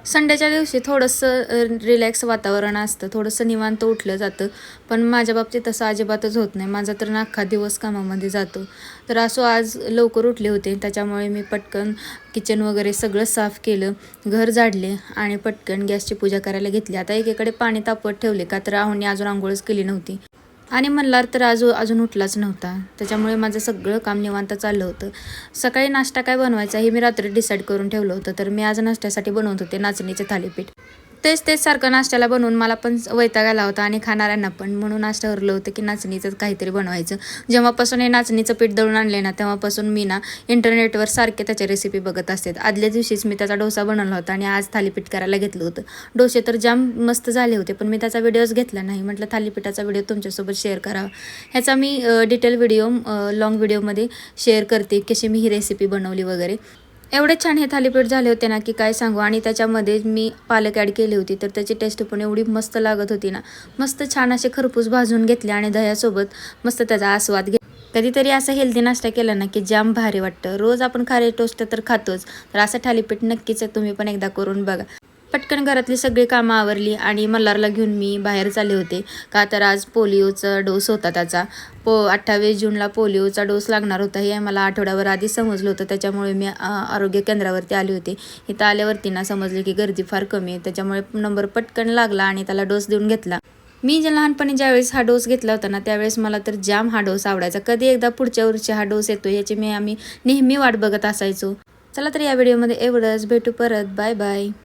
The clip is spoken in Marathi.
संडेच्या दिवशी थोडंसं रिलॅक्स वातावरण असतं, थोडंसं निवांत उठलं जातं. पण माझ्या बाबतीत तसं अजिबातच होत नाही. माझा तर ना अख्खा दिवस कामामध्ये जातो. तर असो आज लवकर उठले होते, त्याच्यामुळे मी पटकन किचन वगैरे सगळं साफ केलं, घर झाडले आणि पटकन गॅसची पूजा करायला घेतली. आता एकीकडे पाणी तापवत ठेवले, का तर राहुनी अजून अंघोळच केली नव्हती आणि मल्हार तर अजून उठलाच नव्हता. त्याच्यामुळे माझं सगळं काम निवांत चाललं होतं. सकाळी नाश्ता काय बनवायचा हे मी रात्री डिसाईड करून ठेवलं होतं. तर मी आज नाश्त्यासाठी बनवत होते नाचणीचे थालीपीठ. तेच सारखं नाश्त्याला बनवून मला पण वैताग आला होता आणि खाणाऱ्यांना पण. म्हणून आज ठरलं होतं की नाचणीचं काहीतरी बनवायचं. जेव्हापासून हे नाचणीचं पीठ दळून आणले ना, तेव्हापासून मी ना इंटरनेटवर सारखे त्याच्या रेसिपी बघत असते. आदल्या दिवशीच मी त्याचा डोसा बनवला होता आणि आज थालीपीठ करायला घेतलं होतं. डोसे तर जाम मस्त झाले होते, पण मी त्याचा व्हिडिओच घेतला नाही. म्हटलं थालीपीठाचा व्हिडिओ तुमच्यासोबत शेअर करावा. ह्याचा मी डिटेल व्हिडिओ लाँग व्हिडिओमध्ये शेअर करते, कशी मी ही रेसिपी बनवली वगैरे. एवढे छान हे थालीपीठ झाले होते ना की काय सांगू. आणि त्याच्यामध्ये मी पालक ॲड केली होती, तर त्याची टेस्ट पण एवढी मस्त लागत होती ना. मस्त छान असे खरपूस भाजून घेतले आणि दह्यासोबत मस्त त्याचा आस्वाद घे. कधीतरी असा हेल्दी नाश्ता केला ना की जाम भारी वाटतं. रोज आपण खारे टोस्ट तर खातोच, तर असं थालीपीठ नक्कीच तुम्ही पण एकदा करून बघा. पटकन घरातली सगळी कामं आवरली आणि मल्हारला घेऊन मी बाहेर चालले होते, का तर आज पोलिओचा डोस होता त्याचा. 28 जूनला पोलिओचा डोस लागणार होता हे मला आठवड्याभर आधी समजलं होतं. त्याच्यामुळे मी आरोग्य केंद्रावरती आले होते. इथं आल्यावरती ना समजले की गर्दी फार कमी आहे. त्याच्यामुळे नंबर पटकन लागला आणि त्याला डोस देऊन घेतला. मी लहानपणी ज्यावेळेस हा डोस घेतला होता ना, त्यावेळेस मला तर जाम हा डोस आवडायचा. कधी एकदा पुढच्या वर्षी हा डोस येतो याची आम्ही नेहमी वाट बघत असायचो. चला तर या व्हिडिओमध्ये एवढंच. भेटू परत. Bye bye.